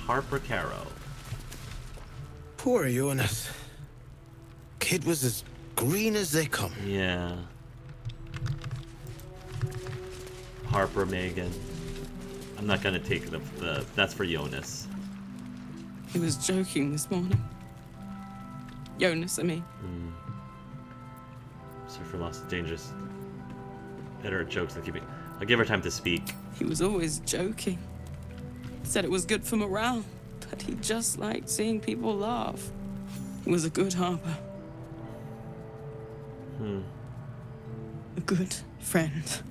Harper Caro. Poor Jonas. Kid was as green as they come. Yeah. Harper Megan. I'm not gonna take the that's for Jonas. He was joking this morning. Jonas, I mean. Sorry for loss. Dangerous. Hit her jokes that keep me. I'll give her time to speak. He was always joking. Said it was good for morale, but he just liked seeing people laugh. He was a good Harper. A good friend.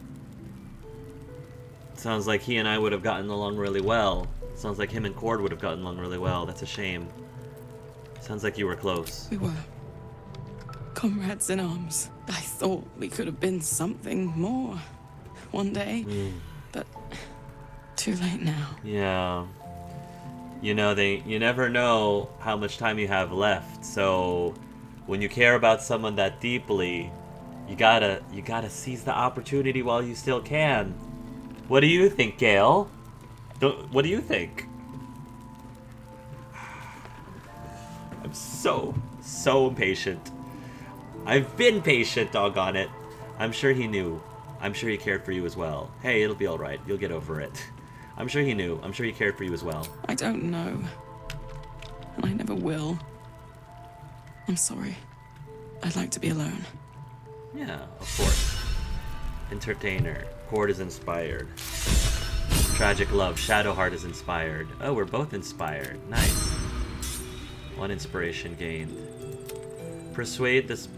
Sounds like he and I would have gotten along really well. Sounds like him and Cord would have gotten along really well. That's a shame. Sounds like you were close. We were comrades in arms. I thought we could have been something more one day, but too late now. Yeah. You know, you never know how much time you have left, so when you care about someone that deeply, you gotta seize the opportunity while you still can. What do you think, Gale? What do you think? I'm so impatient. I've been patient, doggone it. I'm sure he knew. I'm sure he cared for you as well. Hey, it'll be alright. You'll get over it. I'm sure he knew. I'm sure he cared for you as well. I don't know. And I never will. I'm sorry. I'd like to be alone. Yeah, of course. Entertainer. Cord is inspired. Tragic love. Shadowheart is inspired. Oh, we're both inspired. Nice. One inspiration gained. Persuade this,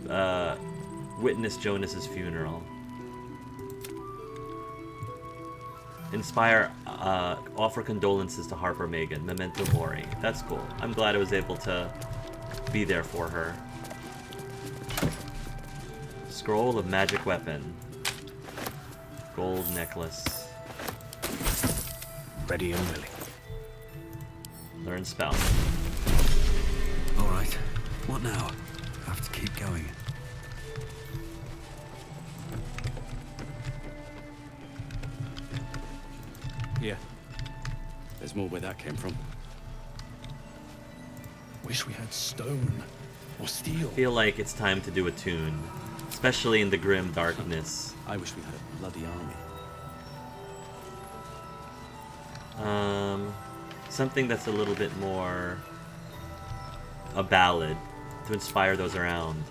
witness Jonas's funeral. Inspire, offer condolences to Harper Megan. Memento Mori. That's cool. I'm glad I was able to be there for her. Scroll of magic weapon. Gold necklace. Ready and willing. Learn spell. All right. What now? Have to keep going. Yeah. There's more where that came from. Wish we had stone or steel. I feel like it's time to do a tune, especially in the grim darkness. I wish we had a bloody army. Something that's a little bit more a ballad to inspire those around.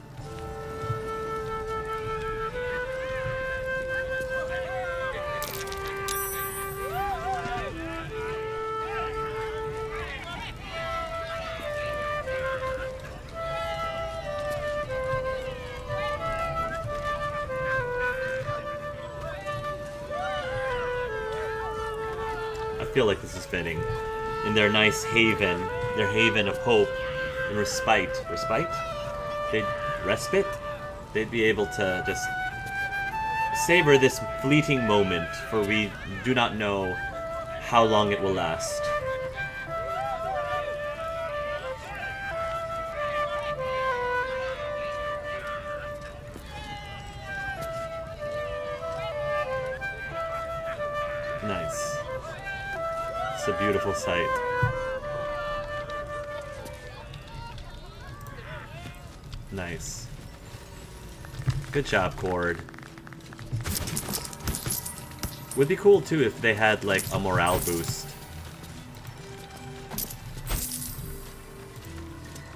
I feel like this is fitting. In their nice haven, their haven of hope and respite. Respite? Respite? They'd be able to just savor this fleeting moment, for we do not know how long it will last. Nice. It's a beautiful sight. Nice. Good job, Cord. Would be cool too if they had like a morale boost.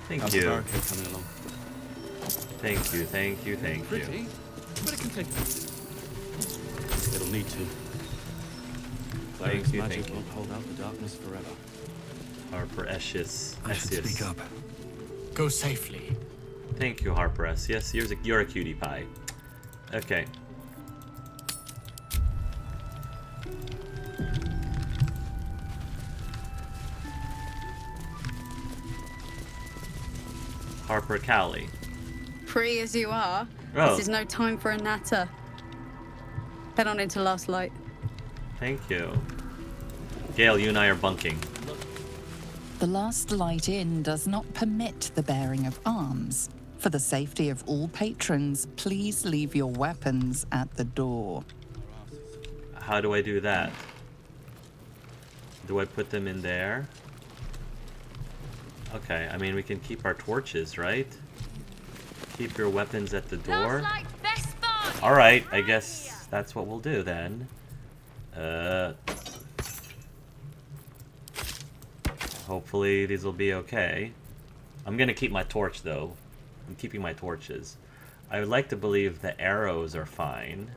Thank you. Coming along. Thank you, thank you, thank you. Pretty, but it can take. It'll need to. Cleric's magic won't hold out the darkness forever. Harper Eshius. I should speak up. Go safely. Thank you, Harper S. Yes, you're a cutie pie. Okay. Harper Cowley. Free as you are, Oh. this is no time for a natter. Head on into Last Light. Thank you. Gale, you and I are bunking. The Last Light Inn does not permit the bearing of arms. For the safety of all patrons, please leave your weapons at the door. How do I do that? Do I put them in there? Okay, I mean, we can keep our torches, right? Keep your weapons at the door. Alright, I guess that's what we'll do then. Hopefully these will be okay. I'm gonna keep my torch though. I'm keeping my torches. I would like to believe the arrows are fine.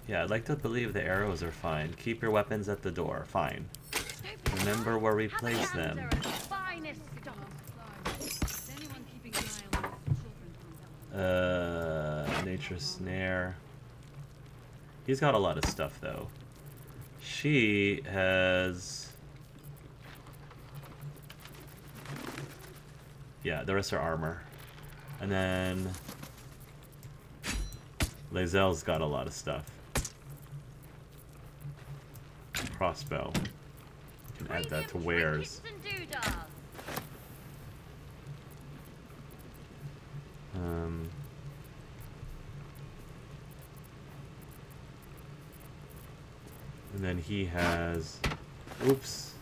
Yeah, I'd like to believe the arrows are fine. Keep your weapons at the door. Fine. Remember where we placed them. Nature Snare. He's got a lot of stuff, though. She has... Yeah, the rest are armor. And then... Lae'zel's got a lot of stuff. Crossbow. You can add that to wares. And then he has... Oops.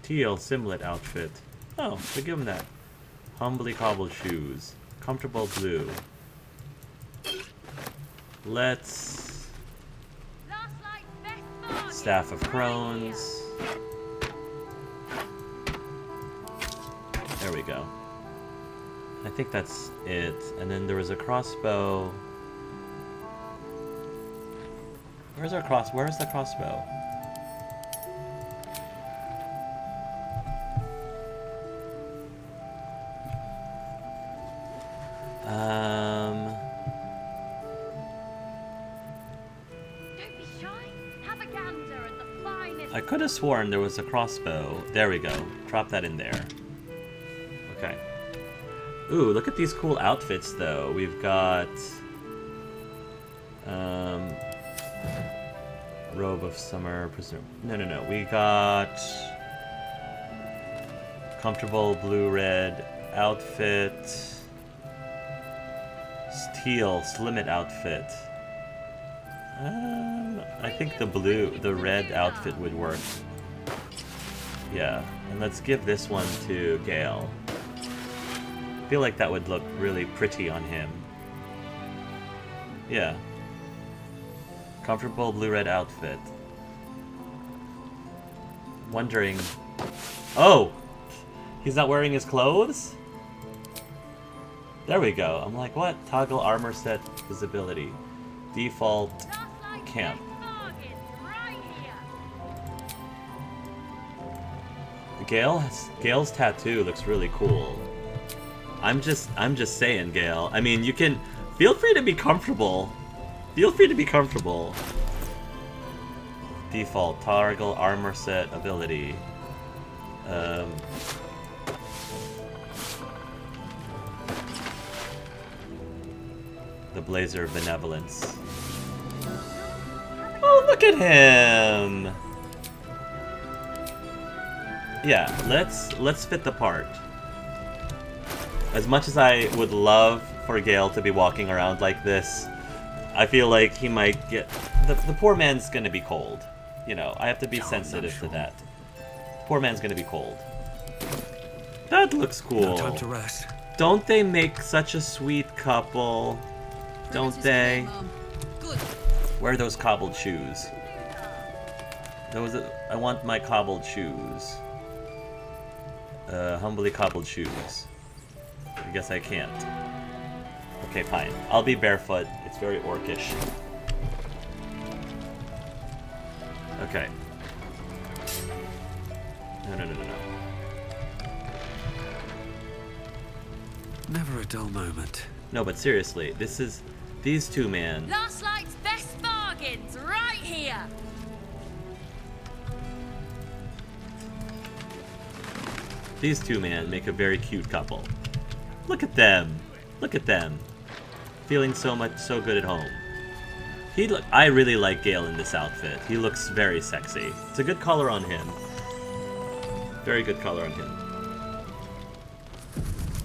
Teal Simlet outfit. Oh, we give him that. Humbly cobbled shoes. Comfortable blue. Let's... Staff of Crones. There we go. I think that's it. And then there was a crossbow. Where's the crossbow? Don't be shy. Have a gander at the finest. I could have sworn there was a crossbow. There we go. Drop that in there. Okay. Ooh, look at these cool outfits, though. We've got... Robe of Summer, No. We got... Comfortable blue-red outfit. Steel Slimmet outfit. I think the red outfit would work. Yeah, and let's give this one to Gale. I feel like that would look really pretty on him. Yeah. Comfortable blue-red outfit. Wondering... Oh! He's not wearing his clothes? There we go. I'm like, what? Toggle armor set visibility. Default camp. Gale's tattoo looks really cool. I'm just saying, Gale. I mean, you can... Feel free to be comfortable. Feel free to be comfortable. Default toggle armor set ability. The Blazer of Benevolence. Oh, look at him! Yeah, let's fit the part. As much as I would love for Gale to be walking around like this, I feel like he might get... The poor man's gonna be cold. You know, I have to be sensitive to that. The poor man's gonna be cold. That looks cool. No time to rest. Don't they make such a sweet couple? Don't they? Where are those cobbled shoes? I want my cobbled shoes. Humbly cobbled shoes. I guess I can't. Okay, fine. I'll be barefoot. It's very orcish. Okay. No. Never a dull moment. No, but seriously, these two, man. Last night's best bargains right here. These two, man, make a very cute couple. Look at them. Look at them. Feeling so good at home. I really like Gale in this outfit. He looks very sexy. It's a good color on him. Very good color on him.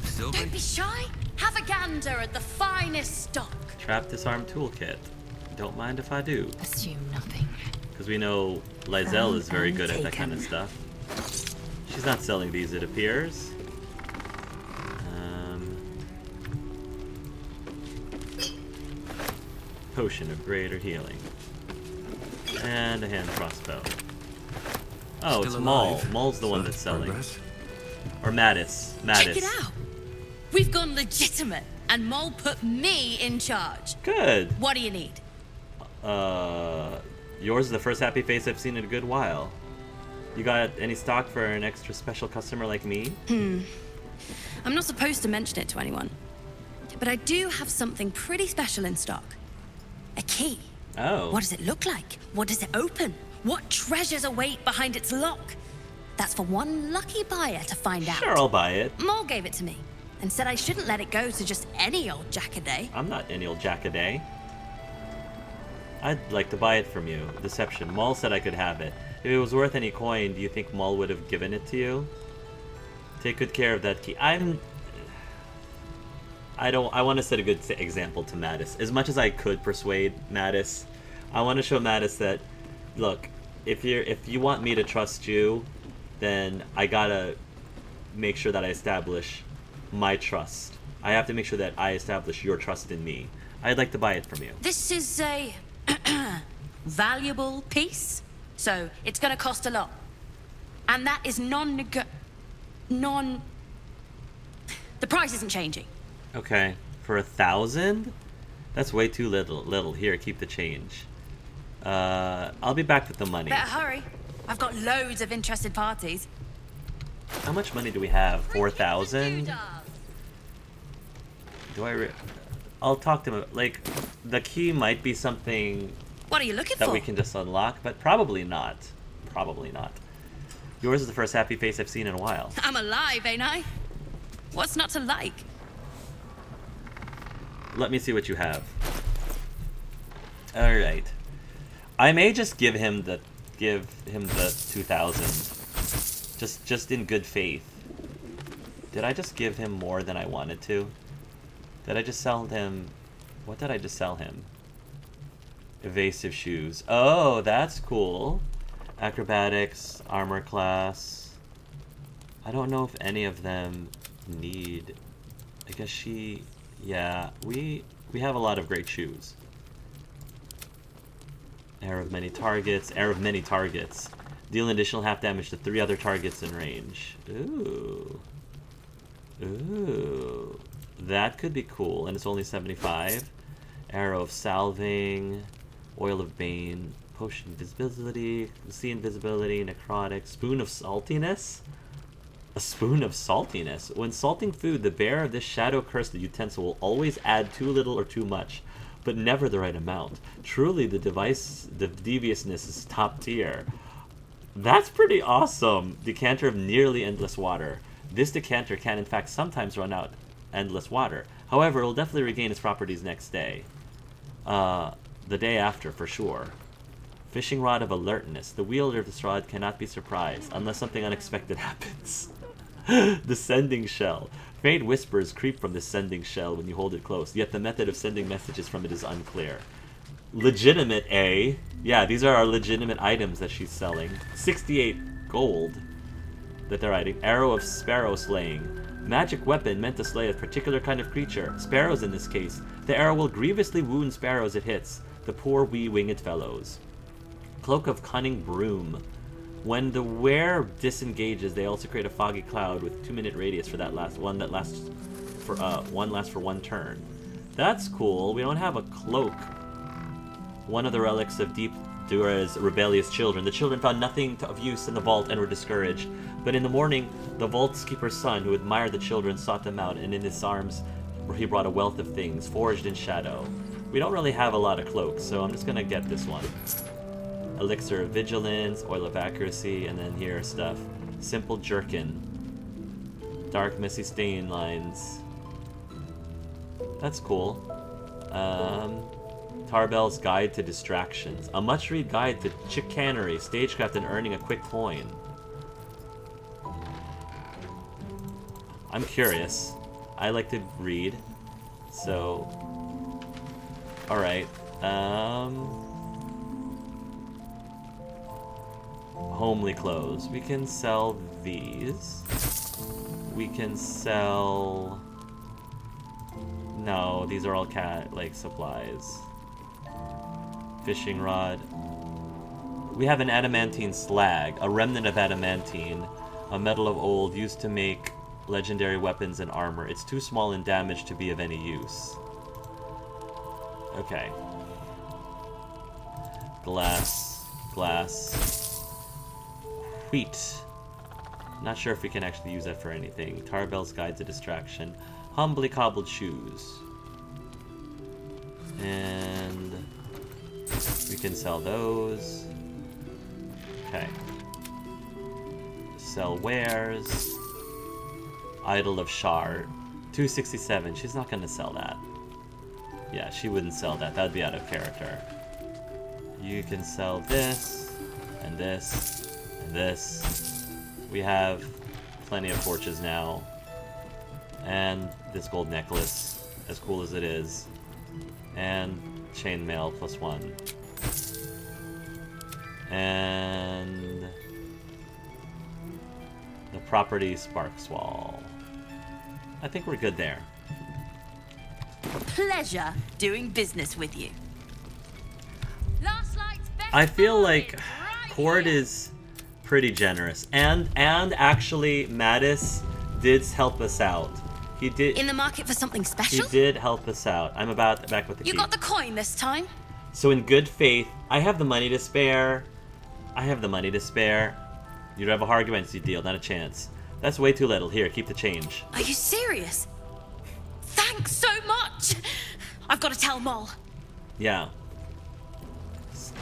Still Don't be shy. Have a gander at the finest stock. Trap disarm toolkit. Don't mind if I do. Assume nothing. Because we know Lae'zel is very good at that kind of stuff. She's not selling these, it appears. Potion of greater healing. And a hand crossbow. Oh, it's Maul. Maul's the one that's selling. Progress? Or Mattis. Check it out. We've gone legitimate, and Mole put me in charge. Good. What do you need? Yours is the first happy face I've seen in a good while. You got any stock for an extra special customer like me? I'm not supposed to mention it to anyone, but I do have something pretty special in stock. A key. Oh. What does it look like? What does it open? What treasures await behind its lock? That's for one lucky buyer to find out. Sure, I'll buy it. Mole gave it to me and said I shouldn't let it go to just any old jackaday. I'm not any old jackaday. I'd like to buy it from you. Deception. Maul said I could have it. If it was worth any coin, do you think Maul would have given it to you? Take good care of that key. I want to set a good example to Mattis. As much as I could persuade Mattis, I want to show Mattis that, look, if you want me to trust you, then I gotta make sure that I establish my trust. I have to make sure that I establish your trust in me. I'd like to buy it from you. This is a valuable piece, so it's gonna cost a lot. And that is the price isn't changing. Okay, for 1,000? That's way too little. Here, keep the change. I'll be back with the money. Better hurry. I've got loads of interested parties. How much money do we have? 4,000? I'll talk to him. Like, the key might be something What are you looking that for? we can just unlock, but probably not. Probably not. Yours is the first happy face I've seen in a while. I'm alive, ain't I? What's not to like? Let me see what you have. All right. I may just give him the 2,000. Just in good faith. Did I just give him more than I wanted to? Did I just sell him? What did I just sell him? Evasive shoes. Oh, that's cool. Acrobatics, armor class. I don't know if any of them need. I guess she. Yeah, we have a lot of great shoes. Air of many targets. Air of many targets. Deal an additional half damage to 3 other targets in range. Ooh. Ooh. That could be cool, and it's only 75. Arrow of salving. Oil of bane. Potion invisibility. Sea invisibility. Necrotic. Spoon of saltiness? A spoon of saltiness. When salting food, the bearer of this shadow-cursed utensil will always add too little or too much, but never the right amount. Truly, the deviousness is top tier. That's pretty awesome. Decanter of nearly endless water. This decanter can, in fact, sometimes run out endless water. However, it will definitely regain its properties next day. The day after, for sure. Fishing rod of alertness. The wielder of this rod cannot be surprised unless something unexpected happens. Descending shell. Faint whispers creep from the sending shell when you hold it close, yet the method of sending messages from it is unclear. Legitimate, eh? Yeah, these are our legitimate items that she's selling. 68 gold that they're writing. Arrow of sparrow slaying. Magic weapon meant to slay a particular kind of creature. Sparrows in this case. The arrow will grievously wound sparrows it hits. The poor wee winged fellows. Cloak of cunning broom. When the wearer disengages, they also create a foggy cloud with 2-minute radius for that last one that lasts for for 1 turn. That's cool. We don't have a cloak. One of the relics of Deep Dura's rebellious children. The children found nothing of use in the vault and were discouraged. But in the morning, the vault's keeper's son, who admired the children, sought them out, and in his arms he brought a wealth of things, forged in shadow. We don't really have a lot of cloaks, so I'm just gonna get this one. Elixir of Vigilance, Oil of Accuracy, and then here stuff. Simple Jerkin. Dark Messy Stain Lines. That's cool. Tarbell's Guide to Distractions. A much-read guide to chicanery, stagecraft, and earning a quick coin. I'm curious. I like to read. So, alright. Homely clothes. We can sell these. We can sell... No, these are all like supplies. Fishing rod. We have an adamantine slag, a remnant of adamantine, a metal of old used to make legendary weapons and armor. It's too small in damage to be of any use. Okay. Glass. Wheat. Not sure if we can actually use that for anything. Tarbell's Guide to Distraction. Humbly cobbled shoes. And we can sell those. Okay. Sell wares. Idol of Shar. 267. She's not going to sell that. Yeah, she wouldn't sell that. That would be out of character. You can sell this, and this, and this. We have plenty of torches now. And this gold necklace, as cool as it is. And chainmail +1. And the property Sparkswall. I think we're good there. Pleasure doing business with you. Last light's best I feel boy, like right Cord here. is pretty generous, and actually Mattis did help us out. He did. In the market for something special? He did help us out. I'm about back with the You key. got the coin this time? So in good faith, I have the money to spare. You don't have a hard against you deal, not a chance. That's way too little. Here, keep the change. Are you serious? Thanks so much! I've got to tell Moll. Yeah.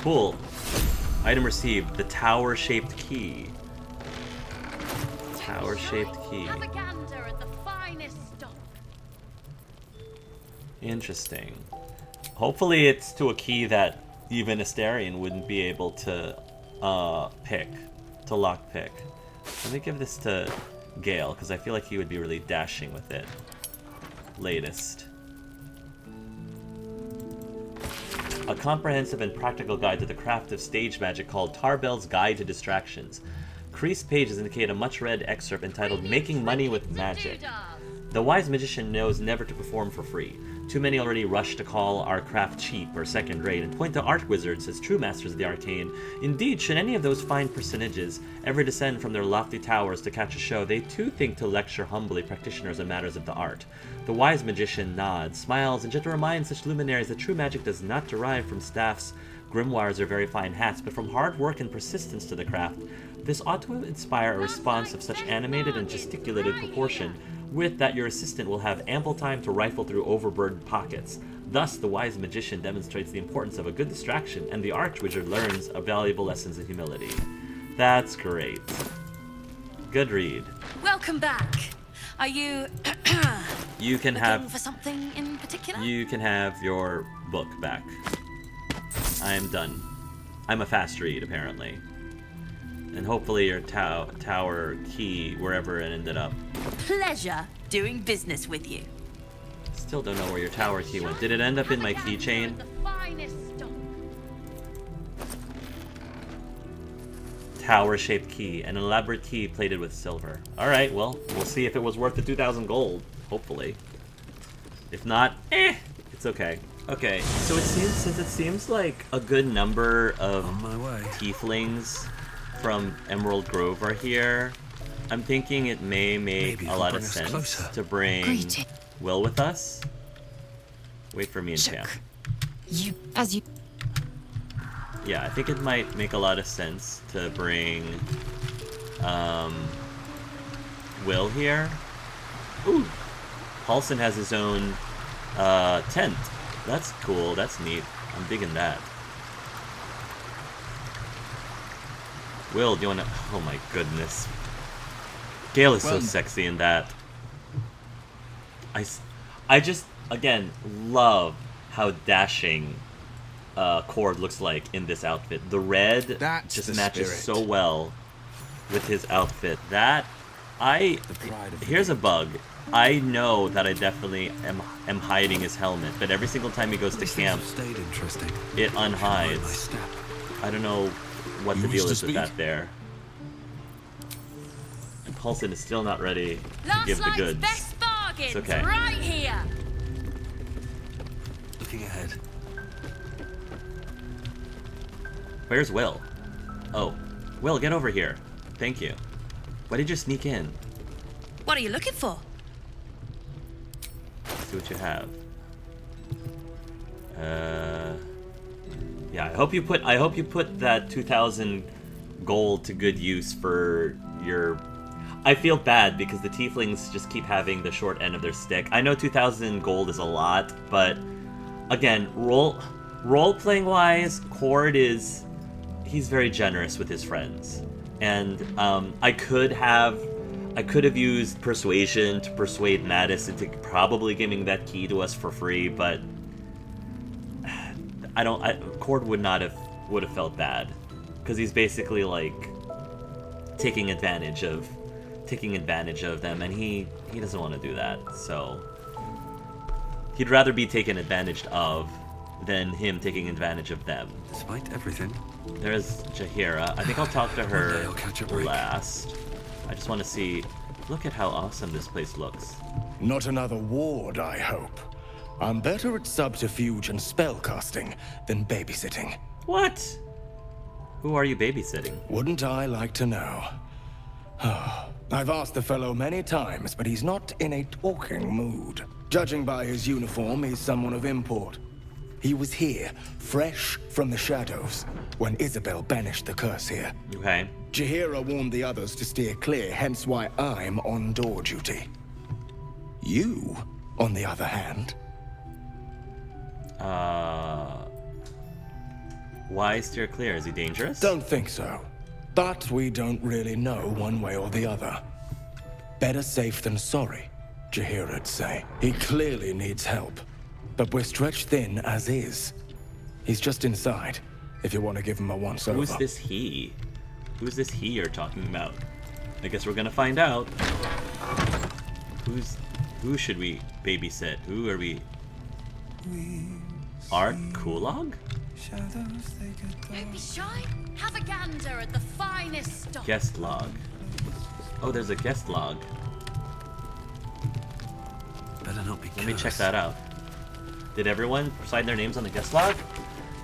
Cool. Item received. The tower-shaped key. Tower-shaped key. Have a gander at the finest stock. Interesting. Hopefully it's to a key that even Astarion wouldn't be able to pick. To lockpick. Let me give this to Gale, because I feel like he would be really dashing with it. Latest. A comprehensive and practical guide to the craft of stage magic called Tarbell's Guide to Distractions. Creased pages indicate a much-read excerpt entitled Making Money with Magic. The wise magician knows never to perform for free. Too many already rush to call our craft cheap or second-rate and point to art wizards as true masters of the arcane. Indeed, should any of those fine personages ever descend from their lofty towers to catch a show, they too think to lecture humbly practitioners on matters of the art. The wise magician nods, smiles, and gently reminds such luminaries that true magic does not derive from staffs, grimoires, or very fine hats, but from hard work and persistence to the craft. This ought to inspire a response of such animated and gesticulated proportion, with that your assistant will have ample time to rifle through overburdened pockets. Thus, the wise magician demonstrates the importance of a good distraction, and the archwizard learns a valuable lessons of humility. That's great. Good read. Welcome back. Are you You can looking have for something in particular? you can have your book back. I am done. I'm a fast read, apparently. And hopefully your tower key, wherever it ended up. Pleasure doing business with you. Still don't know where your tower key went. Did it end up in my Have a gander keychain? at the finest stock. Tower-shaped key. An elaborate key plated with silver. Alright, well, we'll see if it was worth the 2,000 gold. Hopefully. If not, it's okay. Okay, so since it seems like a good number of On my way. tieflings from Emerald Grove are here, I'm thinking it may make Maybe a it'll lot bring of us sense closer. to bring Greeting. Will with us. Wait for me and Pam. You. Yeah, I think it might make a lot of sense to bring Will here. Ooh, Halsin has his own tent. That's cool. That's neat. I'm digging that. Will, do you wanna? Oh my goodness. Gale is so sexy in that. I just again love how dashing Cord looks like in this outfit. The red That's just the matches spirit. so well with his outfit. That Here's a bug. I know that I definitely am hiding his helmet, but every single time he goes to camp, it unhides. I don't know what the deal is with that there. And Halsin is still not ready to give the goods. Best bargains, It's okay. right here. Looking ahead. Where's Will? Oh, Will, get over here. Thank you. Why did you sneak in? What are you looking for? See what you have. Yeah, I hope you put that 2,000 gold to good use for your. I feel bad because the tieflings just keep having the short end of their stick. I know 2,000 gold is a lot, but again, role-playing wise, Cord he's very generous with his friends, and I could have used persuasion to persuade Mattis into probably giving that key to us for free, but Cord would have felt bad because he's basically like taking advantage of them, and he doesn't want to do that. So he'd rather be taken advantage of than him taking advantage of them. Despite everything, there's Jaheira. I think I'll talk to her One day I'll catch a break. last. I just want to see. Look at how awesome this place looks. Not another ward, I hope. I'm better at subterfuge and spellcasting than babysitting. What? Who are you babysitting? Wouldn't I like to know? I've asked the fellow many times, but he's not in a talking mood. Judging by his uniform, he's someone of import. He was here, fresh from the shadows, when Isabel banished the curse here. Okay. Jaheira warned the others to steer clear, hence why I'm on door duty. You, on the other hand... Why steer clear? Is he dangerous? Don't think so. But we don't really know one way or the other. Better safe than sorry, Jaheira'd say. He clearly needs help. But we're stretched thin as is. He's just inside, if you want to give him a once-over. Who's this he? Who's this he you're talking about? I guess we're gonna find out. Who should we babysit? Who are we? Art Kulog? Don't be shy. Have a gander at the finest stock. Guest log. Oh, there's a guest log. better not be Let me check that out. Did everyone sign their names on the guest log?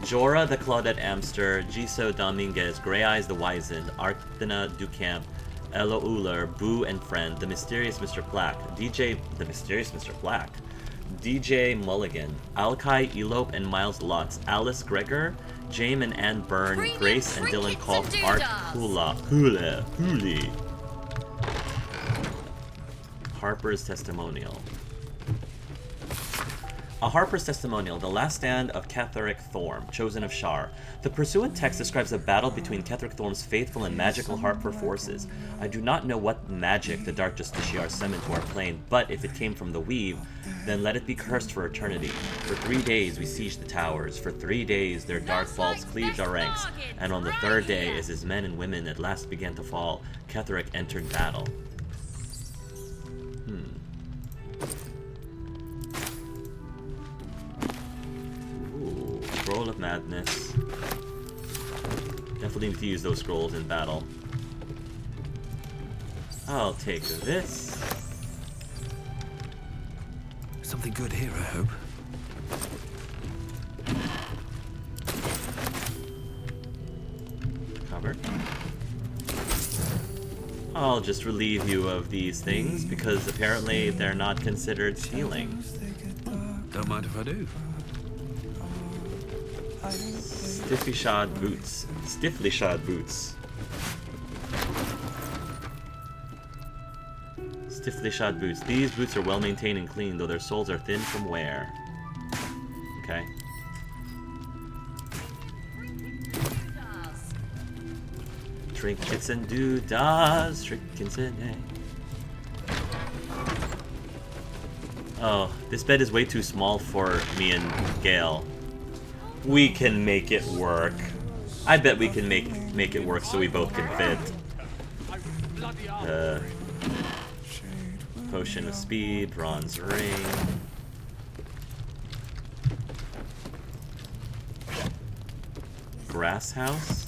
Jorah the Claudette Amster, Jiso Dominguez, Grey Eyes the Wizened, Arthena Ducamp, Elo Uller, Boo and Friend, The Mysterious Mr. Black, The Mysterious Mr. Black, DJ Mulligan, Alkai Elope and Miles Lutz, Alice Gregor, Jaime and Ann Byrne, Premium Grace and Dylan trinkets Kolk, and Art doodahs. Huli. Harper's Testimonial. A Harper's Testimonial, the last stand of Ketheric Thorm, chosen of Shar. The pursuant text describes a battle between Ketheric Thorm's faithful and magical Harper forces. I do not know what magic the Dark Justiciar summoned to our plane, but if it came from the Weave, then let it be cursed for eternity. For 3 days we sieged the towers, for 3 days their dark bolts cleaved our ranks, and on the third day, as his men and women at last began to fall, Ketheric entered battle. Scroll of Madness. Definitely need to use those scrolls in battle. I'll take this. Something good here, I hope. Cover. I'll just relieve you of these things because apparently they're not considered stealing. Don't mind if I do. Stiffly shod boots. Stiffly shod boots. Stiffly shod boots. These boots are well maintained and clean, though their soles are thin from wear. Okay. Trinkets and doodads, trinkets and Oh, this bed is way too small for me and Gale. We can make it work. I bet we can make it work so we both can fit. Potion of speed, bronze ring. Grass house.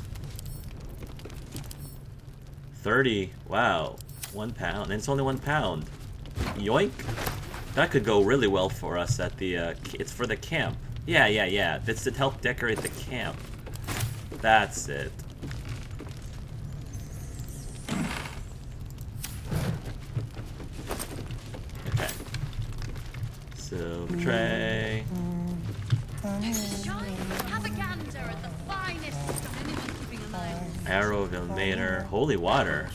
30. Wow. 1 pound. And it's only 1 pound. Yoink. That could go really well for us at the, it's for the camp. Yeah. That's to help decorate the camp. That's it. Okay. Silver tray. Shine, have a gander at the finest of anyone keeping alive. Arrow of Ilmater. Holy water.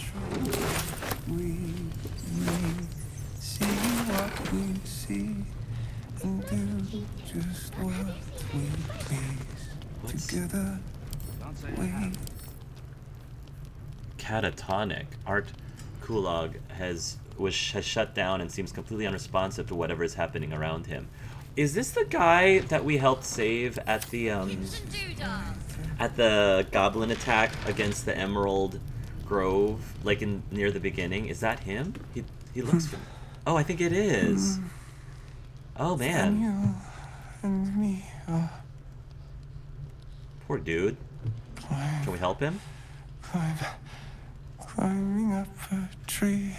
We see what we see and do just what we please. What's Together we catatonic? Art Kulog has shut down and seems completely unresponsive to whatever is happening around him. Is this the guy that we helped save at the goblin attack against the Emerald Grove, like near the beginning? Is that him? He looks. Oh, I think it is. Oh man. you and me are Poor dude. Can we help him? climbing up a tree.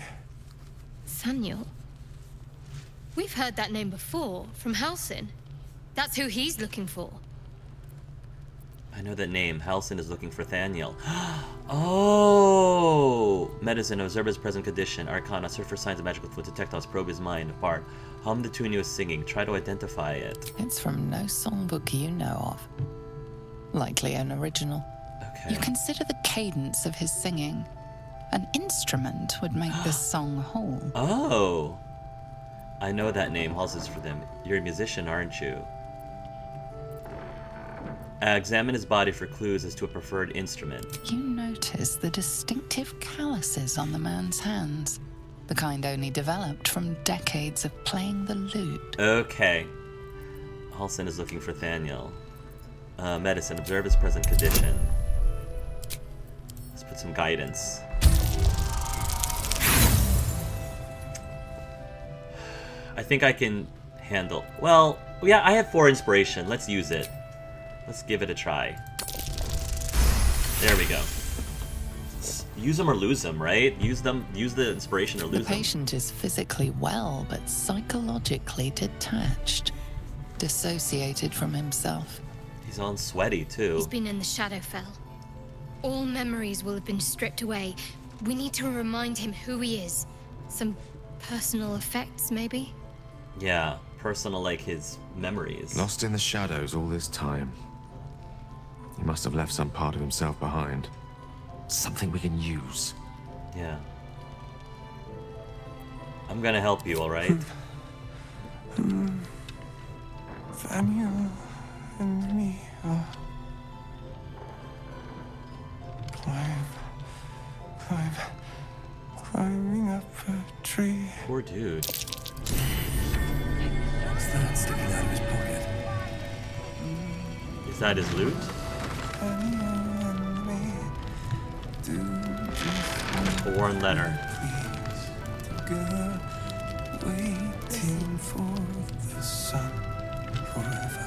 Saniel? We've heard that name before, from Halsin. That's who he's looking for. I know that name. Halsin is looking for Thaniel. Oh! Medicine, observe his present condition. Arcana, search for signs of magical foot. Detectos, probe his mind. Bard, hum the tune he was singing. Try to identify it. It's from no songbook you know of. Likely an original. Okay. You consider the cadence of his singing. An instrument would make this song whole. Oh! I know that name. Halsin's for them. You're a musician, aren't you? Examine his body for clues as to a preferred instrument. You notice the distinctive calluses on the man's hands. The kind only developed from decades of playing the lute. Okay. Halsin is looking for Thaniel. Medicine, observe his present condition. Let's put some guidance. I think I can handle... Well, yeah, I have 4 inspiration. Let's use it. Let's give it a try. There we go. Use them or lose them, right? Use the inspiration or lose The them. patient is physically well, but psychologically detached. Dissociated from himself. He's all sweaty, too. He's been in the Shadowfell. All memories will have been stripped away. We need to remind him who he is. Some personal effects, maybe? Yeah, personal, like his memories. Lost in the shadows all this time. He must have left some part of himself behind. Something we can use. Yeah. I'm gonna help you, alright? Thaniel and me are climbing up a tree. Poor dude. What's that sticking out of his pocket? Is that his loot? Thaniel and me do just A worn letter. together, waiting for the sun forever.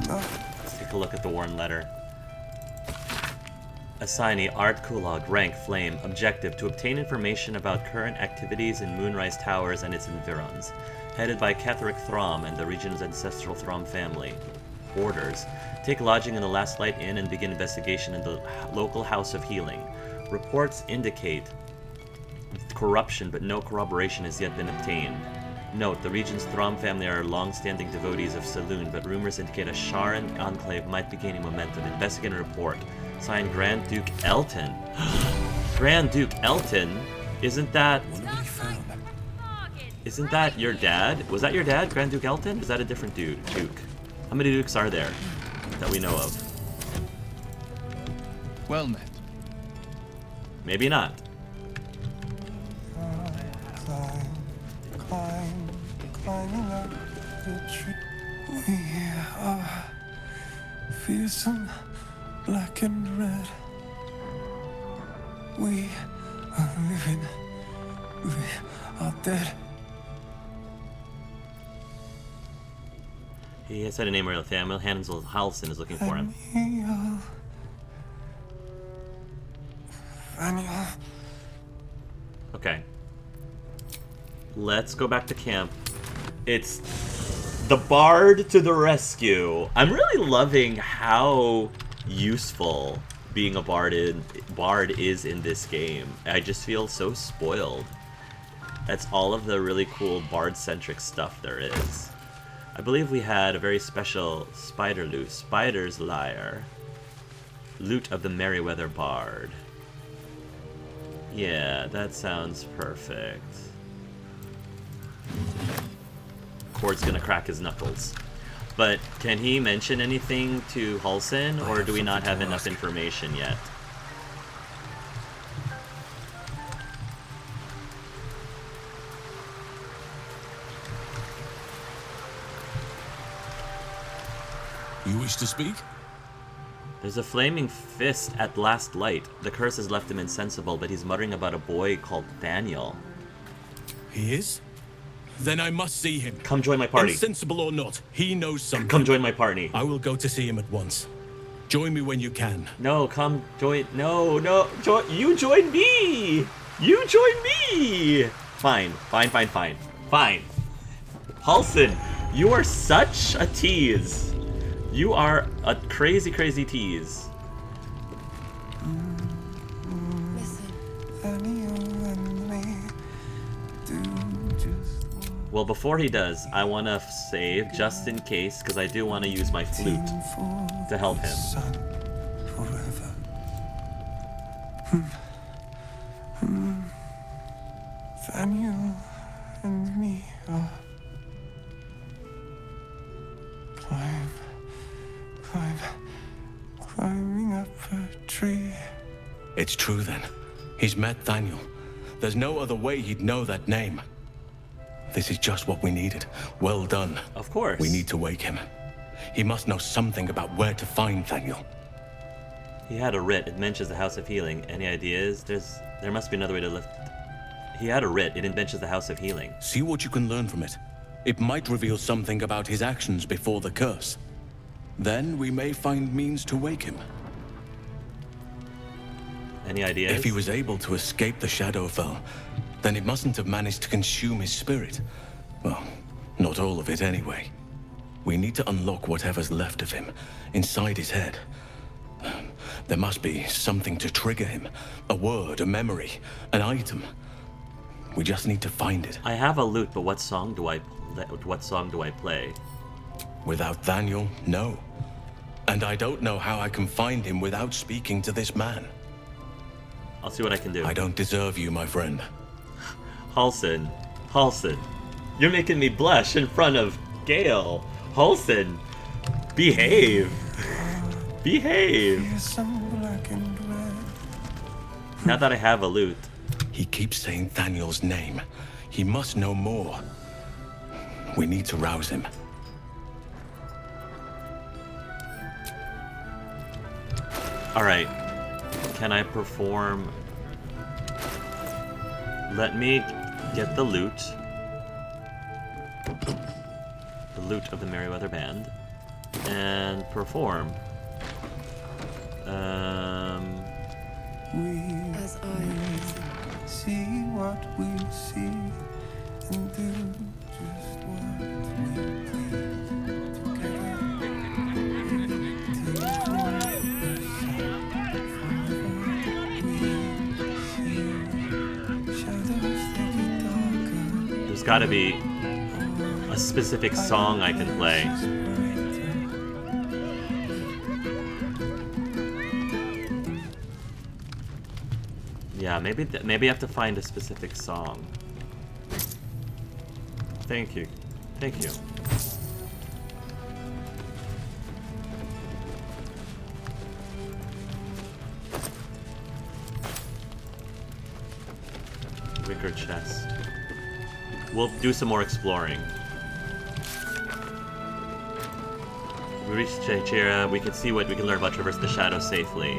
Let's take a look at the worn letter. Assignee Art Kulog, rank Flame, objective to obtain information about current activities in Moonrise Towers and its environs. Headed by Ketheric Throm and the region's ancestral Throm family. Orders: take lodging in the Last Light Inn and begin investigation in the local House of Healing. Reports indicate corruption, but no corroboration has yet been obtained. Note, the region's Throm family are long-standing devotees of Saloon, but rumors indicate a Sharan enclave might be gaining momentum. Investigate and report. Signed, Grand Duke Elton. Grand Duke Elton? Isn't that your dad? Was that your dad, Grand Duke Elton? Is that a different duke? How many dukes are there that we know of? Well met. Maybe not. Climbing up the tree. We are fearsome, black and red. We living. We are dead. He has said a name where Halsin is looking for him. Okay. Let's go back to camp. It's the Bard to the rescue. I'm really loving how useful being a Bard is in this game. I just feel so spoiled. That's all of the really cool Bard-centric stuff there is. I believe we had a very special spider loot. Spider's Lyre. Loot of the Merryweather Bard. Yeah, that sounds perfect. Cord's gonna crack his knuckles. But can he mention anything to Halsin, or do we not have enough information yet? You wish to speak? There's a flaming fist at last light. The curse has left him insensible, but he's muttering about a boy called Daniel. He is? Then I must see him. Come join my party. Insensible or not, he knows something. Come join my party. I will go to see him at once. Join me when you can. No, come join. No, no. You join me. You join me. Fine. Fine. Halsin, you are such a tease. You are a crazy, crazy tease. Well, before he does, I want to save just in case, because I do want to use my flute to help him. Daniel and me are climbing up a tree. It's true then. He's met Daniel. There's no other way he'd know that name. This is just what we needed. Well done. Of course. We need to wake him. He must know something about where to find Daniel. He had a writ. It mentions the House of Healing. Any ideas? There must be another way to lift. He had a writ. It mentions the House of Healing. See what you can learn from it. It might reveal something about his actions before the curse. Then we may find means to wake him. Any ideas? If he was able to escape the Shadowfell, then it mustn't have managed to consume his spirit. Well, not all of it anyway. We need to unlock whatever's left of him, inside his head. There must be something to trigger him. A word, a memory, an item. We just need to find it. I have a lute, but what song do I play? Without Daniel, no. And I don't know how I can find him without speaking to this man. I'll see what I can do. I don't deserve you, my friend. Halsin, you're making me blush in front of Gale. Halsin, behave. Behave. Now that I have a lute. He keeps saying Daniel's name. He must know more. We need to rouse him. Alright. Can I perform? Let me get the lute. The lute of the Merryweather Band. And perform. As I see what we see and do just what we please together. There's gotta be a specific song I can play. Yeah, maybe I have to find a specific song. Thank you. Thank you. Wicker chest. We'll do some more exploring. We reached Chechira. We can see what we can learn about Traverse the Shadow safely.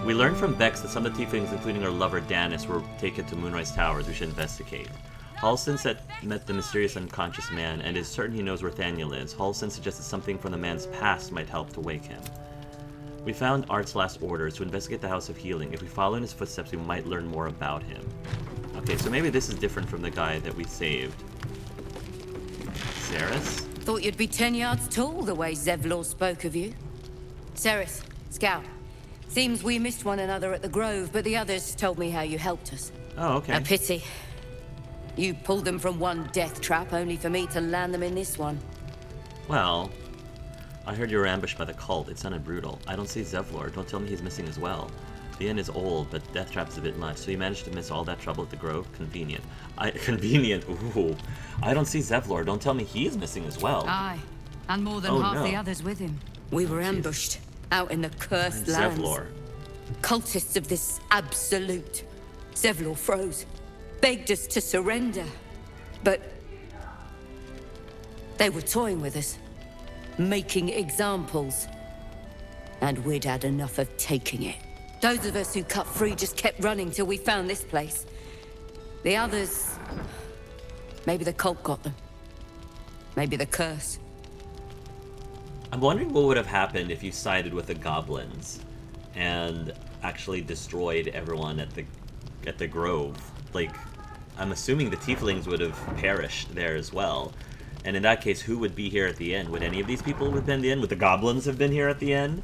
We learned from Bex that some of the tieflings, including her lover Danis, were taken to Moonrise Towers. We should investigate. Halsin met the mysterious unconscious man and is certain he knows where Thaniel is. Halsin suggested something from the man's past might help to wake him. We found Art's last orders to investigate the House of Healing. If we follow in his footsteps, we might learn more about him. Okay, so maybe this is different from the guy that we saved. Ceres? Thought you'd be 10 yards tall the way Zevlor spoke of you. Ceres, Scout. Seems we missed one another at the Grove, but the others told me how you helped us. Oh, okay. A pity. You pulled them from one death trap, only for me to land them in this one. Well, I heard you were ambushed by the cult. It sounded brutal. I don't see Zevlor. Don't tell me he's missing as well. The inn is old, but death trap's a bit much, so you managed to miss all that trouble at the Grove? Convenient. Convenient? Ooh. I don't see Zevlor. Don't tell me he's missing as well. Aye, and more than half the others with him. We were ambushed, out in the cursed lands. Zevlor. Cultists of this absolute. Zevlor froze, begged us to surrender, but they were toying with us, making examples, and we'd had enough of taking it. Those of us who cut free just kept running till we found this place. The others, maybe the cult got them, maybe the curse. I'm wondering what would have happened if you sided with the goblins and actually destroyed everyone at the Grove. Like, I'm assuming the tieflings would have perished there as well. And in that case, who would be here at the end? Would any of these people have been the end? Would the goblins have been here at the end?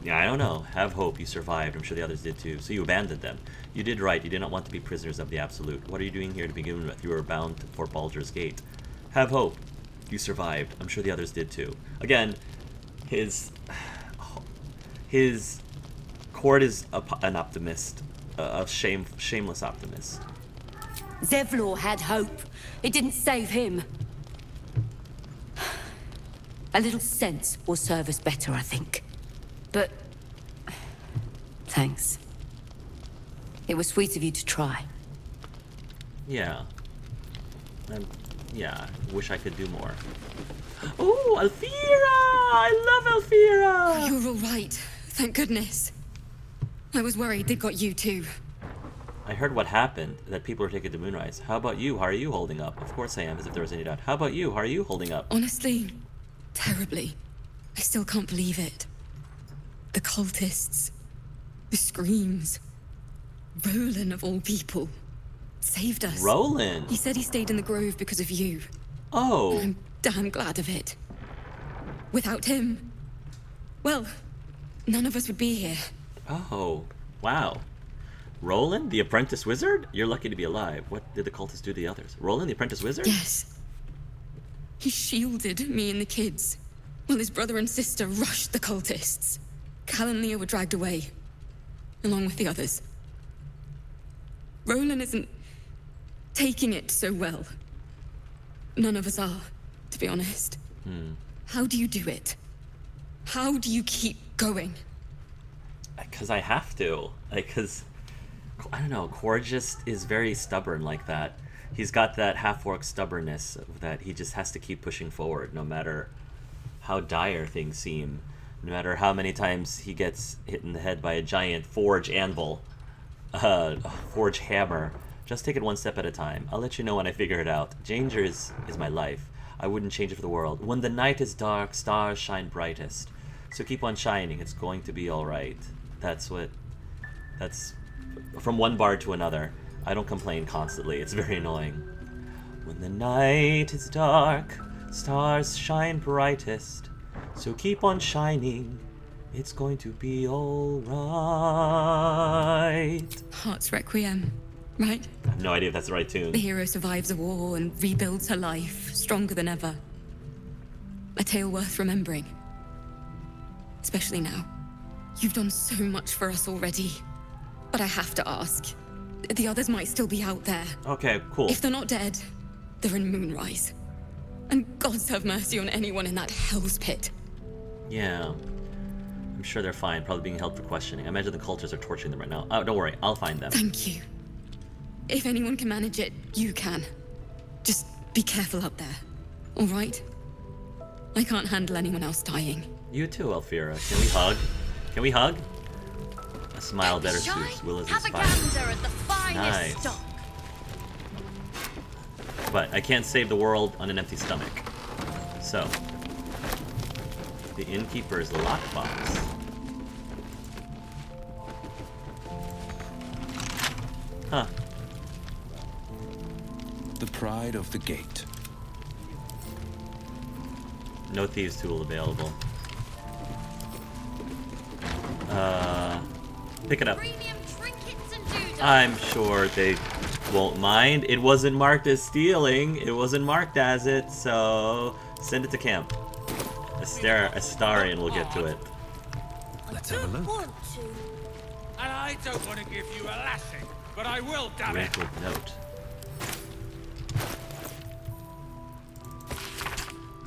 Yeah, I don't know. Have hope. You survived. I'm sure the others did too. So you abandoned them. You did right. You did not want to be prisoners of the Absolute. What are you doing here to begin with? You were bound for Baldur's Gate. Have hope. You survived. I'm sure the others did too. Again, his Cord is an optimist, a shameless optimist. Zevlor had hope. It didn't save him. A little sense will serve us better, I think. But thanks. It was sweet of you to try. Yeah. Yeah, wish I could do more. Ooh, Alfira! I love Alfira! You're all right. Thank goodness. I was worried they'd got you too. I heard what happened, that people were taken to Moonrise. How about you? How are you holding up? Of course I am, as if there was any doubt. How about you? How are you holding up? Honestly, terribly. I still can't believe it. The cultists, the screams. Roland, of all people, saved us. Roland? He said he stayed in the Grove because of you. Oh. And I'm damn glad of it. Without him, well, none of us would be here. Oh, wow. Roland, the apprentice wizard? You're lucky to be alive. What did the cultists do to the others? Roland, the apprentice wizard? Yes. He shielded me and the kids, while his brother and sister rushed the cultists. Cal and Leah were dragged away, along with the others. Roland isn't taking it so well. None of us are, to be honest. How do you do it? How do you keep going? Because I have to. Because, I don't know, Cord just is very stubborn like that. He's got that half-orc stubbornness that he just has to keep pushing forward, no matter how dire things seem. No matter how many times he gets hit in the head by a giant forge anvil. Forge hammer. Just take it one step at a time. I'll let you know when I figure it out. Danger is my life. I wouldn't change it for the world. When the night is dark, stars shine brightest. So keep on shining. It's going to be alright. That's from one bard to another. I don't complain constantly. It's very annoying. When the night is dark, stars shine brightest. So keep on shining. It's going to be alright. Heart's Requiem, right? I have no idea if that's the right tune. The hero survives a war and rebuilds her life, stronger than ever. A tale worth remembering. Especially now. You've done so much for us already. But I have to ask. The others might still be out there. Okay, cool. If they're not dead, they're in Moonrise. And gods have mercy on anyone in that hell's pit. Yeah. I'm sure they're fine, probably being held for questioning. I imagine the cultists are torturing them right now. Oh, don't worry, I'll find them. Thank you. If anyone can manage it, you can. Just be careful out there, all right? I can't handle anyone else dying. You too, Alfira. Can we hug? Can we hug? Smile better suits Willa's Have a inspired. gander at the finest Nice. stock. But I can't save the world on an empty stomach. So, the innkeeper's lockbox. Huh. The pride of the gate. No thieves tool available. Pick it up. Premium trinkets and doodads. I'm sure they won't mind. It wasn't marked as stealing. It wasn't marked as it, so send it to camp. Astarion will get to it. Let's have a look. And I don't want to give you a lashing, but I will, damn it. Wrinkled note.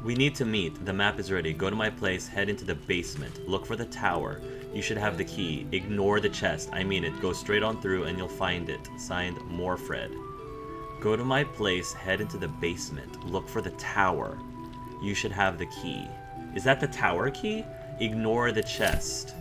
We need to meet. The map is ready. Go to my place, head into the basement. Look for the tower. You should have the key. Ignore the chest. I mean it. Go straight on through and you'll find it. Signed, Morfred. Go to my place, head into the basement. Look for the tower. You should have the key. Is that the tower key? Ignore the chest.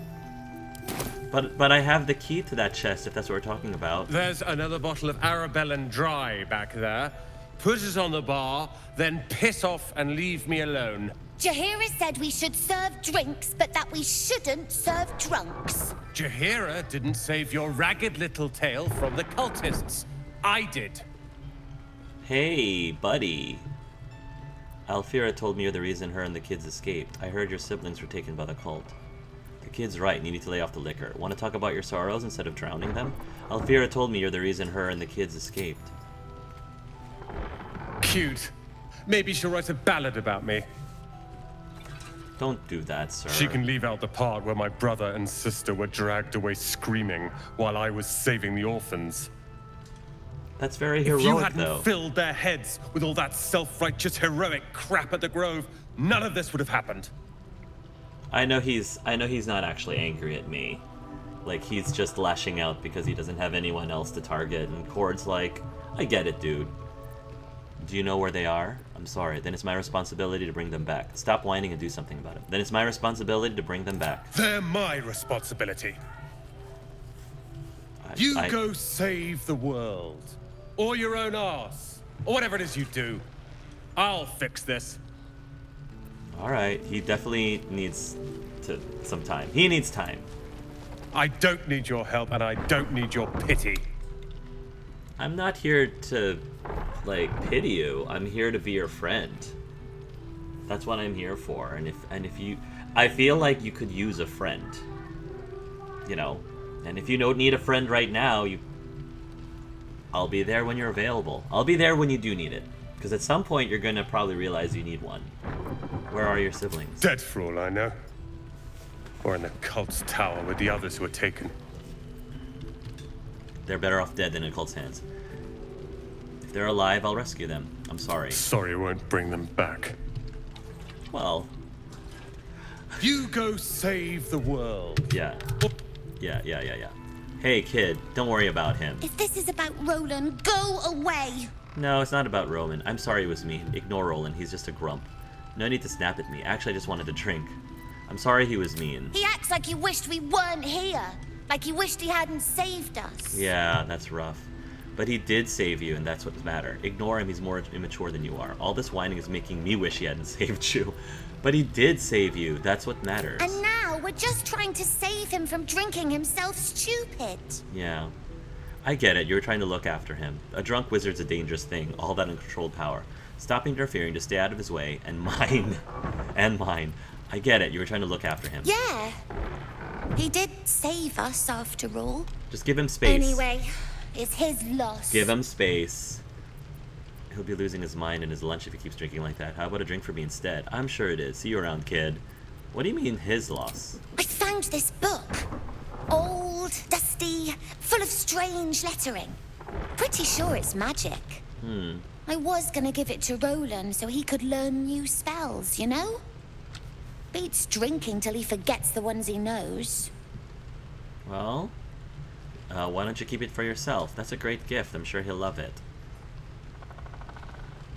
But I have the key to that chest, if that's what we're talking about. There's another bottle of Arabellan Dry back there. Put it on the bar, then piss off and leave me alone. Jaheira said we should serve drinks, but that we shouldn't serve drunks. Jaheira didn't save your ragged little tail from the cultists. I did. Hey, buddy. Alfira told me you're the reason her and the kids escaped. I heard your siblings were taken by the cult. The kid's right, and you need to lay off the liquor. Want to talk about your sorrows instead of drowning them? Alfira told me you're the reason her and the kids escaped. Cute. Maybe she'll write a ballad about me. Don't do that, sir. She can leave out the part where my brother and sister were dragged away screaming while I was saving the orphans. That's very heroic, if you hadn't though. filled their heads with all that self-righteous heroic crap at the Grove, none of this would have happened. I know he's not actually angry at me. Like, he's just lashing out because he doesn't have anyone else to target, and Cord's like, I get it, dude. Do you know where they are? I'm sorry. Then it's my responsibility to bring them back. Stop whining and do something about it. Then it's my responsibility to bring them back. They're my responsibility. You go save the world. Or your own arse. Or whatever it is you do. I'll fix this. Alright, he definitely needs some time. He needs time. I don't need your help, and I don't need your pity. I'm not here to, like, pity you. I'm here to be your friend. That's what I'm here for. And if you... I feel like you could use a friend. You know? And if you don't need a friend right now, I'll be there when you're available. I'll be there when you do need it. Because at some point, you're going to probably realize you need one. Where are your siblings? Dead for all I know. Or in the cult's tower with the others who were taken. They're better off dead than in cult's hands. If they're alive, I'll rescue them. I'm sorry. Sorry I won't bring them back. Well... You go save the world. Yeah. Yeah. Hey, kid, don't worry about him. If this is about Roland, go away! No, it's not about Roman. I'm sorry he was mean. Ignore Roland, he's just a grump. No need to snap at me. Actually, I just wanted to drink. I'm sorry he was mean. He acts like he wished we weren't here. Like he wished he hadn't saved us. Yeah, that's rough. But he did save you, and that's what matters. Ignore him, he's more immature than you are. All this whining is making me wish he hadn't saved you. But he did save you, that's what matters. And now we're just trying to save him from drinking himself stupid. Yeah. I get it, you're trying to look after him. A drunk wizard's a dangerous thing, all that uncontrolled power. Stop interfering to stay out of his way, and mine. And mine. I get it, you were trying to look after him. Yeah. He did save us, after all. Just give him space. Anyway, it's his loss. Give him space. He'll be losing his mind and his lunch if he keeps drinking like that. How about a drink for me instead? I'm sure it is. See you around, kid. What do you mean, his loss? I found this book. Old, dusty, full of strange lettering. Pretty sure it's magic. I was gonna give it to Roland so he could learn new spells, you know? Beats drinking till he forgets the ones he knows. Well, why don't you keep it for yourself? That's a great gift. I'm sure he'll love it.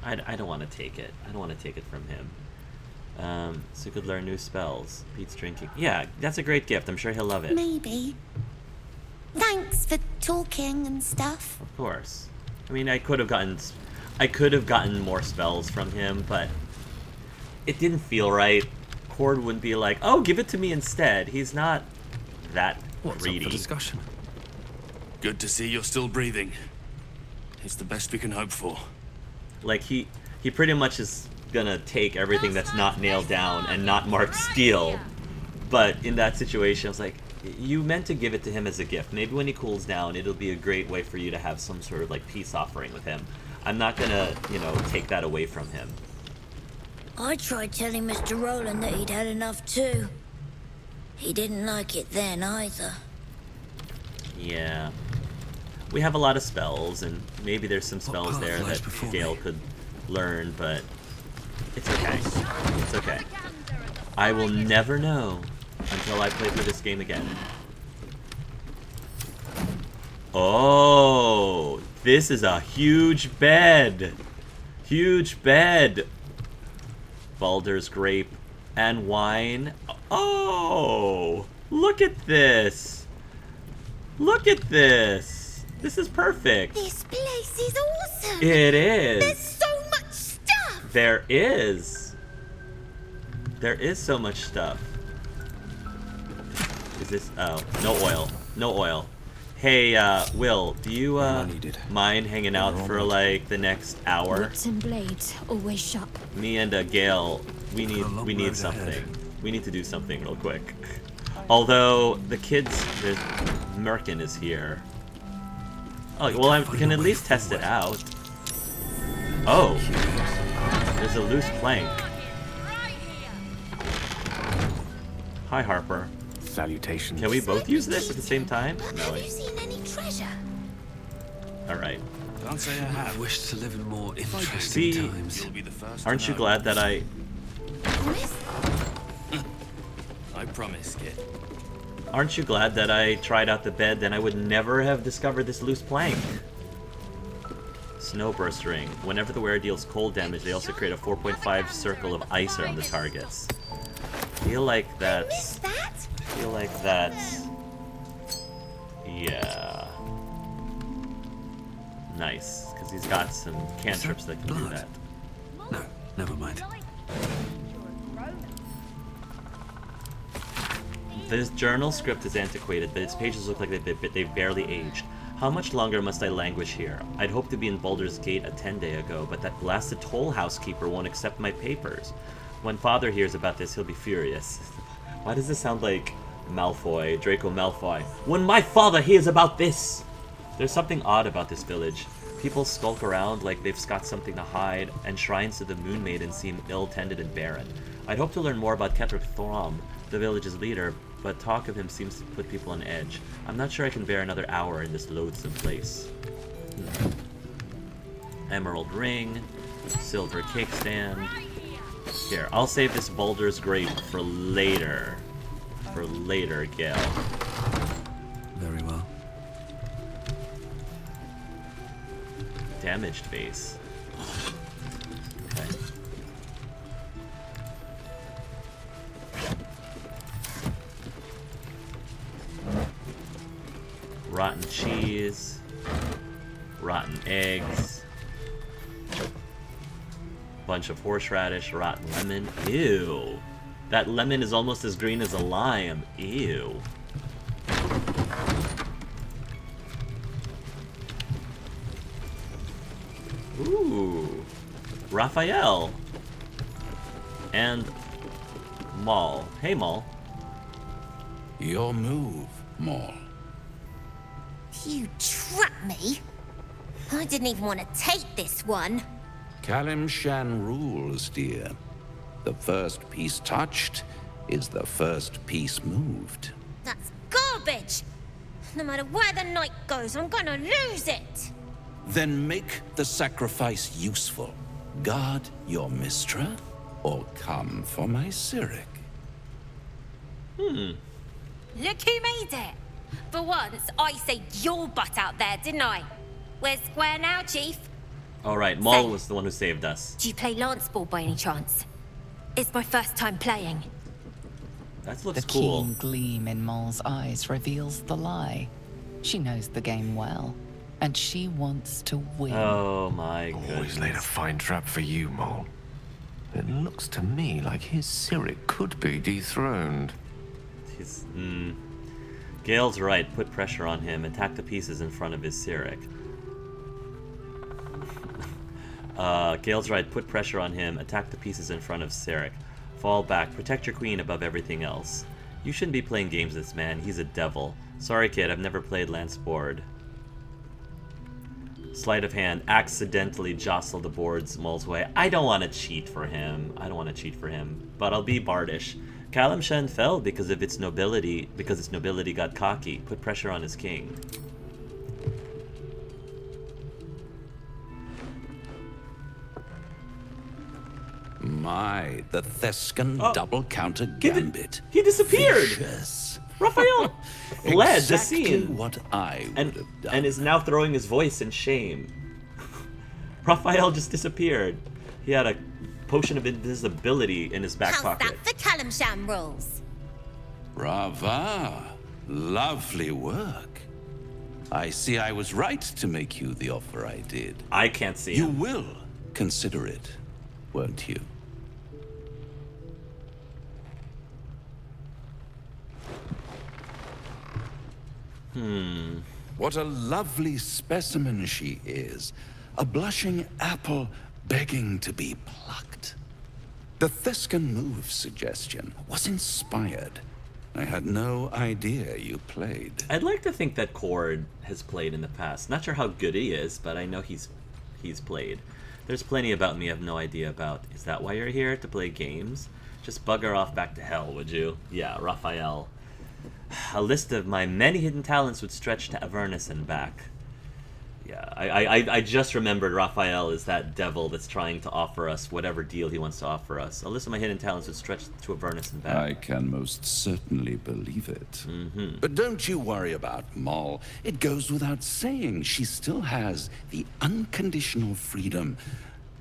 I don't want to take it. I don't want to take it from him. So he could learn new spells. Beats drinking. Yeah, that's a great gift. I'm sure he'll love it. Maybe. Thanks for talking and stuff. Of course. I mean, I could have gotten more spells from him, but it didn't feel right. Cord wouldn't be like, "Oh, give it to me instead." He's not that greedy. What's up for discussion? Good to see you're still breathing. It's the best we can hope for. Like, he pretty much is gonna take everything that's not nailed down and not marked steel. But in that situation, I was like, you meant to give it to him as a gift. Maybe when he cools down, it'll be a great way for you to have some sort of like peace offering with him. I'm not gonna, you know, take that away from him. I tried telling Mr. Roland that he'd had enough too. He didn't like it then either. Yeah. We have a lot of spells, and maybe there's some spells there that Gale could learn, but it's okay. It's okay. I will never know until I play through this game again. Oh, this is a huge bed. Huge bed. Baldur's grape and wine. Oh, look at this. Look at this. This is perfect. This place is awesome. It is. There's so much stuff. There is. There is so much stuff. Is this? Oh, no oil. No oil. Hey, Will, do you mind hanging out for like the next hour? Whips and blades, always sharp. Me and Gale, we need something. We need to do something real quick. Although the kids, Merkin is here. Oh, well, I can at least test it out. Oh, there's a loose plank. Hi, Harper. Salutations. Can we both use this at the same time? No. Have you seen any treasure? All right. Can't say I have. I wish to live in more interesting times. Aren't you glad that I... I promise, kid. Aren't you glad that I tried out the bed? Then I would never have discovered this loose plank. Snowburst ring. Whenever the wearer deals cold damage, they also create a 4.5 circle of ice around the targets. Feel like that's... Feel like that's... Yeah. Nice, because he's got some cantrips that can do that. No, never mind. This journal script is antiquated, but its pages look like they've barely aged. How much longer must I languish here? I'd hoped to be in Baldur's Gate a 10-day ago, but that blasted toll housekeeper won't accept my papers. When Father hears about this, he'll be furious. Why does this sound like Malfoy, Draco Malfoy? When my father hears about this! There's something odd about this village. People skulk around like they've got something to hide, and shrines to the Moon Maiden seem ill-tended and barren. I'd hope to learn more about Ketheric Throm, the village's leader, but talk of him seems to put people on edge. I'm not sure I can bear another hour in this loathsome place. Emerald ring, silver cake stand. Here, I'll save this Baldur's grape for later. For later, Gale. Very well. Damaged vase. Okay. Rotten cheese. Rotten eggs. Bunch of horseradish, rotten lemon. Ew. That lemon is almost as green as a lime. Ew. Ooh. Raphael. And Maul. Hey, Maul. Your move, Maul. You trapped me. I didn't even want to take this one. Kalimshan rules, dear. The first piece touched is the first piece moved. That's garbage. No matter where the night goes, I'm gonna lose it. Then make the sacrifice useful. Guard your Mistra, or come for my Cyric. Look who made it. For once, I saved your butt out there, didn't I? We're square now, Chief. Alright, Maul was the one who saved us. Do you play lance ball by any chance? It's my first time playing. That looks the cool. keen gleam in Maul's eyes reveals the lie. She knows the game well, and she wants to win. Oh my goodness. Always laid a fine trap for you, Mole. It looks to me like his Cyric could be dethroned. He's, Gale's right. Put pressure on him. Attack the pieces in front of his Cyric. Gale's right. Put pressure on him. Attack the pieces in front of Cyric. Fall back. Protect your queen above everything else. You shouldn't be playing games with this man. He's a devil. Sorry, kid. I've never played Lance board. Sleight of hand. Accidentally jostle the boards Mole's way. I don't want to cheat for him. But I'll be bardish. Kalimshan fell because of its nobility. Because its nobility got cocky. Put pressure on his king. My, the Thescan double counter gambit. He disappeared! Vicious. Raphael fled the Exactly scene. what I would have done. And is now throwing his voice in shame. Raphael just disappeared. He had a potion of invisibility in his back How's pocket. that for Kalimshan rules? Brava. Lovely work. I see I was right to make you the offer I did. I can't see You him. will consider it, won't you? What a lovely specimen she is. A blushing apple begging to be plucked. The Thescan move suggestion was inspired. I had no idea you played. I'd like to think that Cord has played in the past. Not sure how good he is, but I know he's played. There's plenty about me I have no idea about. Is that why you're here? To play games? Just bugger off back to hell, would you? Yeah, Raphael. A list of my many hidden talents would stretch to Avernus and back. Yeah, I just remembered Raphael is that devil that's trying to offer us whatever deal he wants to offer us. A list of my hidden talents would stretch to Avernus and back. I can most certainly believe it. But don't you worry about Moll. It goes without saying she still has the unconditional freedom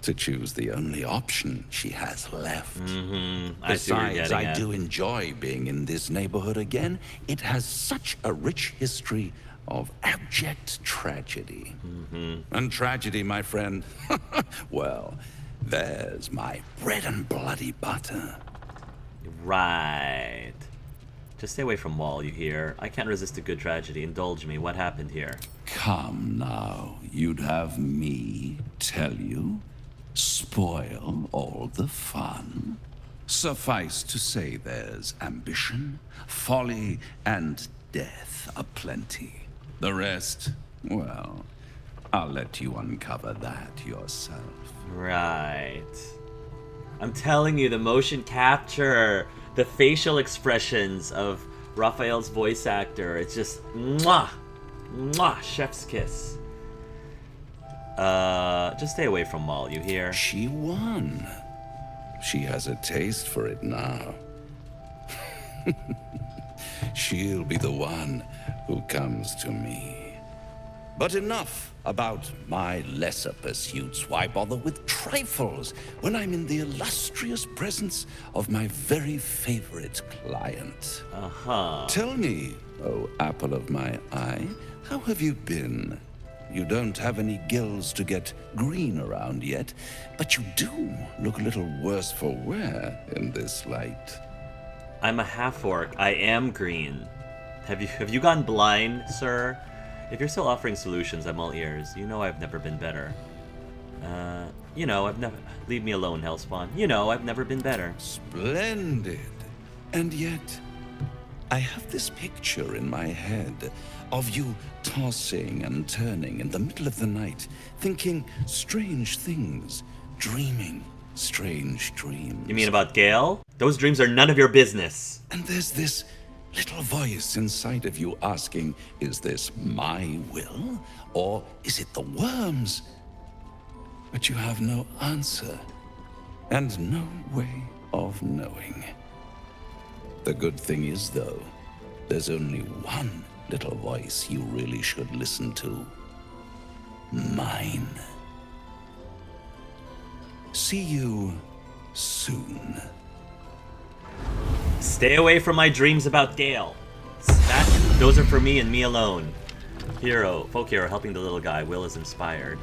to choose the only option she has left. I see what you're Besides, getting I at. do enjoy being in this neighborhood again. It has such a rich history of abject tragedy. And tragedy, my friend, well, there's my bread and bloody butter. Right. Just stay away from Wall, you hear? I can't resist a good tragedy. Indulge me. What happened here? Come now, you'd have me tell you? Spoil all the fun? Suffice to say there's ambition, folly, and death aplenty. The rest, well, I'll let you uncover that yourself. Right. I'm telling you, the motion capture, the facial expressions of Raphael's voice actor, it's just mwah! Mwah! Chef's kiss. Just stay away from Maul, you hear? She won. She has a taste for it now. She'll be the one who comes to me. But enough about my lesser pursuits. Why bother with trifles when I'm in the illustrious presence of my very favorite client? Tell me, oh apple of my eye, how have you been? You don't have any gills to get green around yet, but you do look a little worse for wear in this light. I'm a half-orc. I am green. Have you gone blind, sir? If you're still offering solutions, I'm all ears. You know I've never been better. You know, I've never... Leave me alone, Hellspawn. You know, I've never been better. Splendid. And yet, I have this picture in my head of you tossing and turning in the middle of the night, thinking strange things, dreaming strange dreams. You mean about Gale? Those dreams are none of your business. And there's this little voice inside of you asking, is this my will, or is it the worm's? But you have no answer, and no way of knowing. The good thing is, though, there's only one little voice you really should listen to. Mine. See you soon. Stay away from my dreams about Gale. Those are for me and me alone. Folk hero helping the little guy. Will is inspired.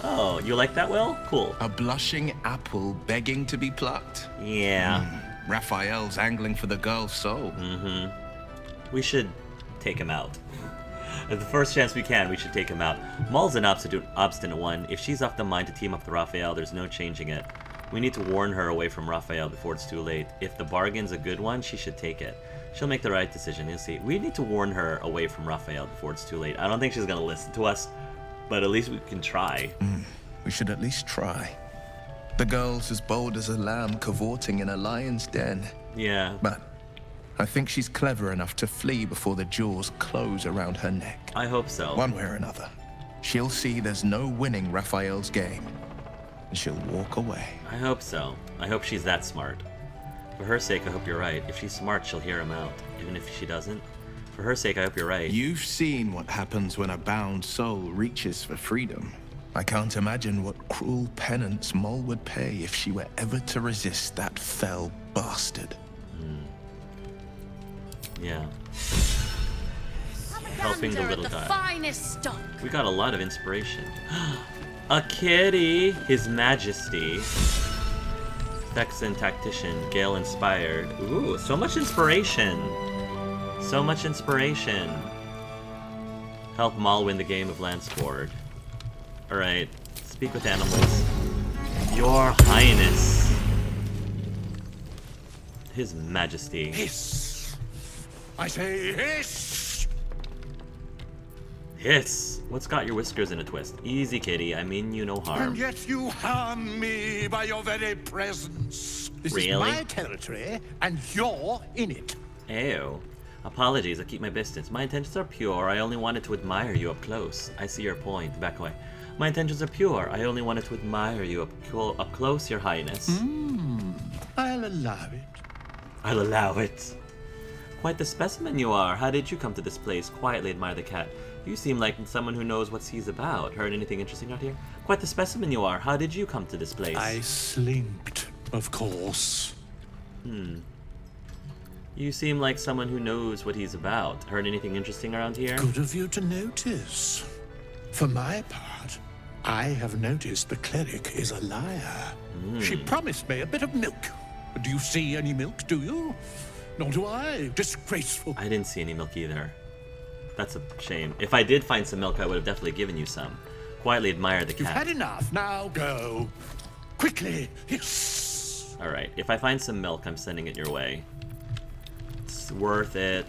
Oh, you like that, Will? Cool. A blushing apple begging to be plucked? Yeah. Raphael's angling for the girl's soul. We should take him out. At the first chance we can, we should take him out. Maul's an obstinate one. If she's off the mind to team up with Raphael, there's no changing it. We need to warn her away from Raphael before it's too late. If the bargain's a good one, she should take it. She'll make the right decision, you'll see. We need to warn her away from Raphael before it's too late. I don't think she's gonna listen to us, but at least we can try. We should at least try. The girl's as bold as a lamb cavorting in a lion's den. Yeah. But I think she's clever enough to flee before the jaws close around her neck. I hope so. One way or another. She'll see there's no winning Raphael's game, and she'll walk away. I hope so. I hope she's that smart. For her sake, I hope you're right. If she's smart, she'll hear him out. Even if she doesn't. For her sake, I hope you're right. You've seen what happens when a bound soul reaches for freedom. I can't imagine what cruel penance Maul would pay if she were ever to resist that fell bastard. Yeah. Helping the little guy. Finest stock. We got a lot of inspiration. A kitty! His Majesty. Texan Tactician. Gale inspired. Ooh, so much inspiration. So much inspiration. Help Maul win the game of Landsport. Alright. Speak with animals. Your Highness. His Majesty. Hiss. I say hiss! Hiss! What's got your whiskers in a twist? Easy, kitty. I mean you no harm. And yet you harm me by your very presence. This is Really? my territory, and you're in it. Ew. Apologies, I keep my distance. My intentions are pure. I only wanted to admire you up close. I see your point. Back away. My intentions are pure. I only wanted to admire you up close, Your Highness. I'll allow it. I'll allow it. Quite the specimen you are. How did you come to this place? Quietly admire the cat. You seem like someone who knows what he's about. Heard anything interesting out here? Quite the specimen you are. How did you come to this place? I slinked, of course. You seem like someone who knows what he's about. Heard anything interesting around here? Good of you to notice. For my part, I have noticed the cleric is a liar. She promised me a bit of milk. Do you see any milk, do you? Nor do I. Disgraceful. I didn't see any milk either. That's a shame. If I did find some milk, I would have definitely given you some. Quietly admire the cat. You've had enough. Now go. Quickly. Yes. Alright, if I find some milk, I'm sending it your way. It's worth it.